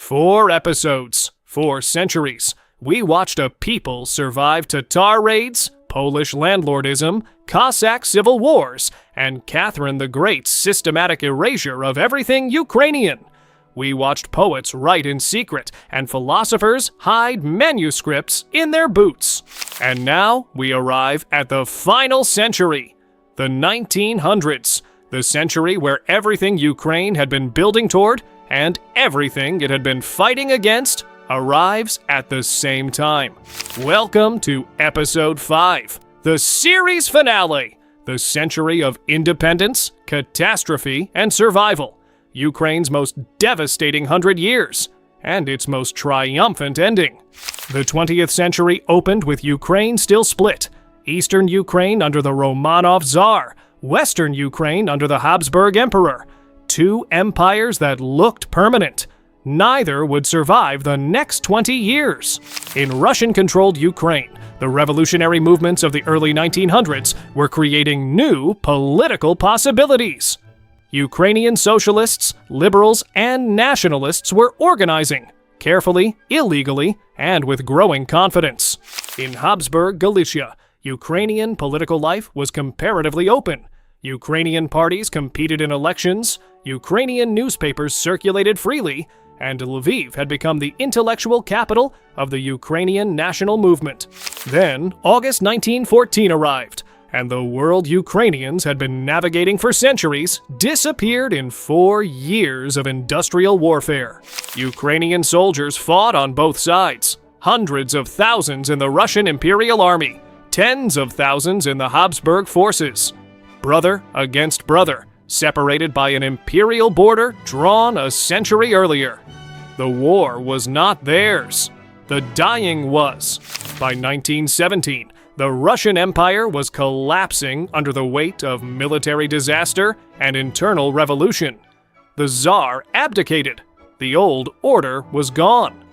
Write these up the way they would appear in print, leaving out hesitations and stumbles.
4 episodes, 4 centuries. We watched a people survive Tatar raids, Polish landlordism, Cossack civil wars, and Catherine the Great's systematic erasure of everything Ukrainian. We watched poets write in secret and philosophers hide manuscripts in their boots. And now we arrive at the final century, the 1900s, the century where everything Ukraine had been building toward and everything it had been fighting against arrives at the same time. Welcome to Episode 5, the series finale, the century of independence, catastrophe, and survival, Ukraine's most devastating 100 years, and its most triumphant ending. The 20th century opened with Ukraine still split, Eastern Ukraine under the Romanov Tsar, Western Ukraine under the Habsburg Emperor, 2 empires that looked permanent. Neither would survive the next 20 years. In Russian-controlled Ukraine, the revolutionary movements of the early 1900s were creating new political possibilities. Ukrainian socialists, liberals, and nationalists were organizing, carefully, illegally, and with growing confidence. In Habsburg Galicia, Ukrainian political life was comparatively open. Ukrainian parties competed in elections, Ukrainian newspapers circulated freely, and Lviv had become the intellectual capital of the Ukrainian national movement. Then, August 1914 arrived, and the world Ukrainians had been navigating for centuries disappeared in 4 years of industrial warfare. Ukrainian soldiers fought on both sides, hundreds of thousands in the Russian Imperial Army, tens of thousands in the Habsburg forces. Brother against brother, separated by an imperial border drawn a century earlier. The war was not theirs. The dying was. By 1917, the Russian Empire was collapsing under the weight of military disaster and internal revolution. The Tsar abdicated. The old order was gone.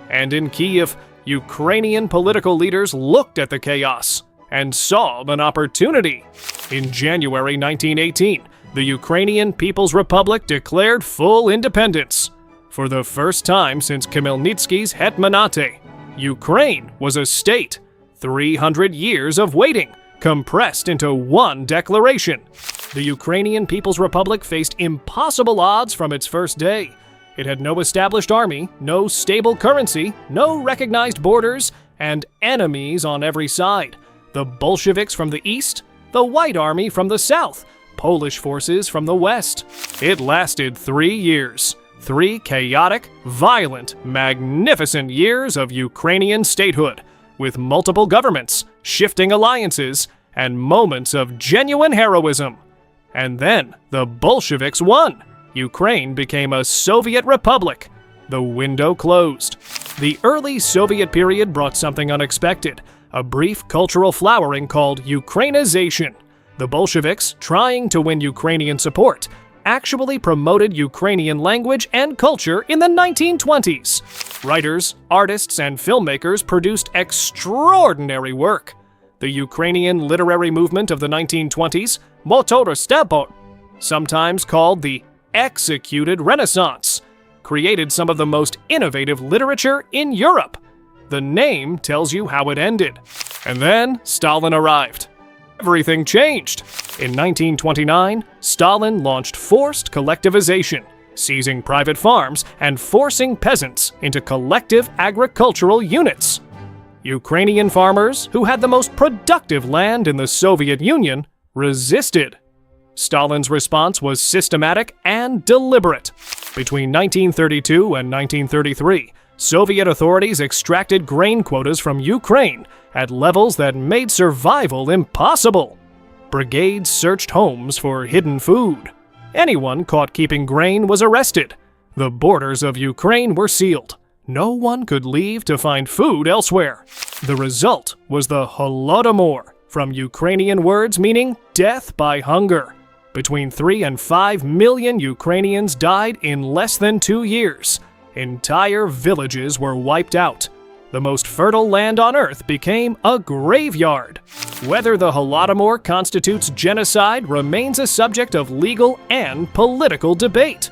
And in Kiev, Ukrainian political leaders looked at the chaos and saw an opportunity. In January 1918, the Ukrainian People's Republic declared full independence. For the first time since Khmelnytsky's Hetmanate, Ukraine was a state. 300 years of waiting, compressed into one declaration. The Ukrainian People's Republic faced impossible odds from its first day. It had no established army, no stable currency, no recognized borders, and enemies on every side. The Bolsheviks from the east, the White Army from the south, Polish forces from the west. It lasted 3 years. 3 chaotic, violent, magnificent years of Ukrainian statehood, with multiple governments, shifting alliances, and moments of genuine heroism. And then the Bolsheviks won. Ukraine became a Soviet republic. The window closed. The early Soviet period brought something unexpected, a brief cultural flowering called Ukrainization. The Bolsheviks, trying to win Ukrainian support, actually promoted Ukrainian language and culture in the 1920s. Writers, artists, and filmmakers produced extraordinary work. The Ukrainian literary movement of the 1920s, Motorostepot, sometimes called the Executed Renaissance, created some of the most innovative literature in Europe. The name tells you how it ended. And then Stalin arrived. Everything changed. In 1929, Stalin launched forced collectivization, seizing private farms and forcing peasants into collective agricultural units. Ukrainian farmers, who had the most productive land in the Soviet Union, resisted. Stalin's response was systematic and deliberate. Between 1932 and 1933, Soviet authorities extracted grain quotas from Ukraine at levels that made survival impossible. Brigades searched homes for hidden food. Anyone caught keeping grain was arrested. The borders of Ukraine were sealed. No one could leave to find food elsewhere. The result was the Holodomor, from Ukrainian words meaning death by hunger. Between 3 and 5 million Ukrainians died in less than 2 years. Entire villages were wiped out. The most fertile land on Earth became a graveyard. Whether the Holodomor constitutes genocide remains a subject of legal and political debate.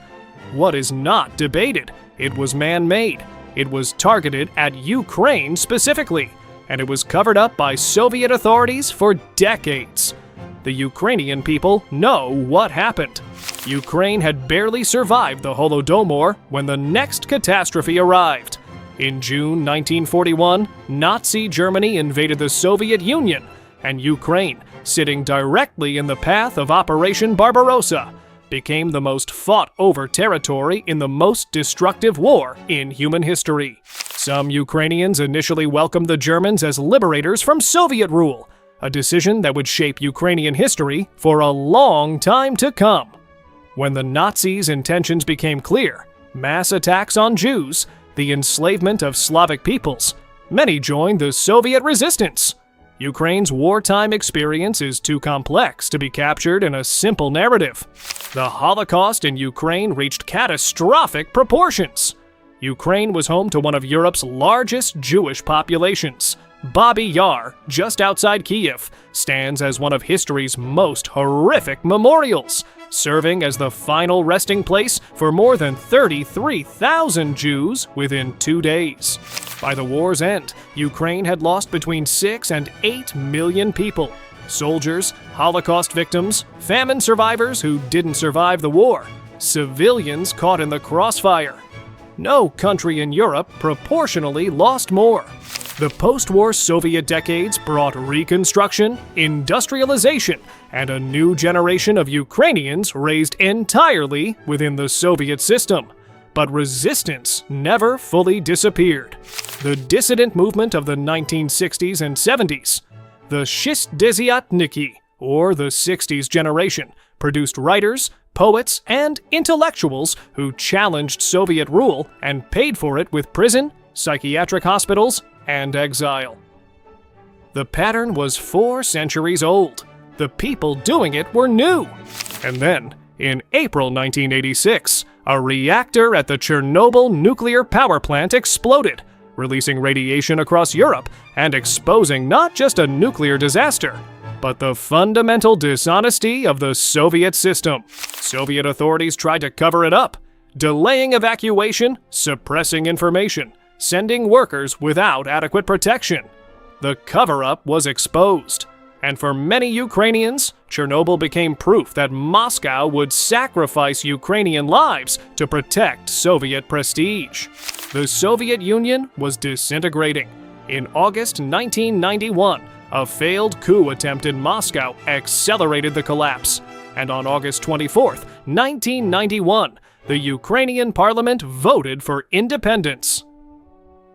What is not debated It was man-made. It was targeted at Ukraine specifically, and it was covered up by Soviet authorities for decades. The Ukrainian people know what happened. Ukraine had barely survived the Holodomor when the next catastrophe arrived. In June 1941, Nazi Germany invaded the Soviet Union, and Ukraine, sitting directly in the path of Operation Barbarossa, became the most fought-over territory in the most destructive war in human history. Some Ukrainians initially welcomed the Germans as liberators from Soviet rule, a decision that would shape Ukrainian history for a long time to come. When the Nazis' intentions became clear, mass attacks on Jews, the enslavement of Slavic peoples, many joined the Soviet resistance. Ukraine's wartime experience is too complex to be captured in a simple narrative. The Holocaust in Ukraine reached catastrophic proportions. Ukraine was home to one of Europe's largest Jewish populations. Babi Yar, just outside Kiev, stands as one of history's most horrific memorials, serving as the final resting place for more than 33,000 Jews within 2 days. By the war's end, Ukraine had lost between 6 and 8 million people. Soldiers, Holocaust victims, famine survivors who didn't survive the war, civilians caught in the crossfire. No country in Europe proportionally lost more. The post-war Soviet decades brought reconstruction, industrialization, and a new generation of Ukrainians raised entirely within the Soviet system. But resistance never fully disappeared. The dissident movement of the 1960s and 70s, the Shishdeziatniki, or the 60s generation, produced writers, poets, and intellectuals who challenged Soviet rule and paid for it with prison, psychiatric hospitals, and exile. The pattern was 4 centuries old. The people doing it were new. And then, in April 1986, a reactor at the Chernobyl nuclear power plant exploded, releasing radiation across Europe and exposing not just a nuclear disaster, but the fundamental dishonesty of the Soviet system. Soviet authorities tried to cover it up, delaying evacuation, suppressing information, sending workers without adequate protection. The cover-up was exposed, and for many Ukrainians, Chernobyl became proof that Moscow would sacrifice Ukrainian lives to protect Soviet prestige. The Soviet Union was disintegrating. In August 1991, a failed coup attempt in Moscow accelerated the collapse, and on August 24, 1991, the Ukrainian parliament voted for independence.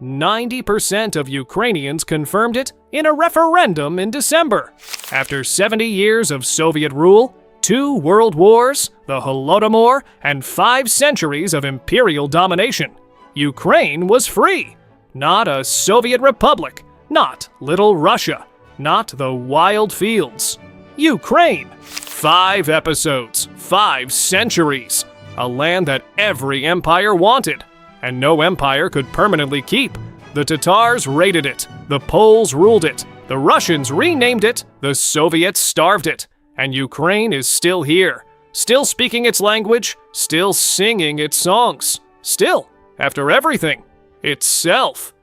90% of Ukrainians confirmed it in a referendum in December. After 70 years of Soviet rule, 2 world wars, the Holodomor, and 5 centuries of imperial domination, Ukraine was free. Not a Soviet republic, not Little Russia, not the wild fields. Ukraine. 5 episodes, 5 centuries, a land that every empire wanted, and no empire could permanently keep. The Tatars raided it, the Poles ruled it, the Russians renamed it, the Soviets starved it, and Ukraine is still here, still speaking its language, still singing its songs, still, after everything, itself.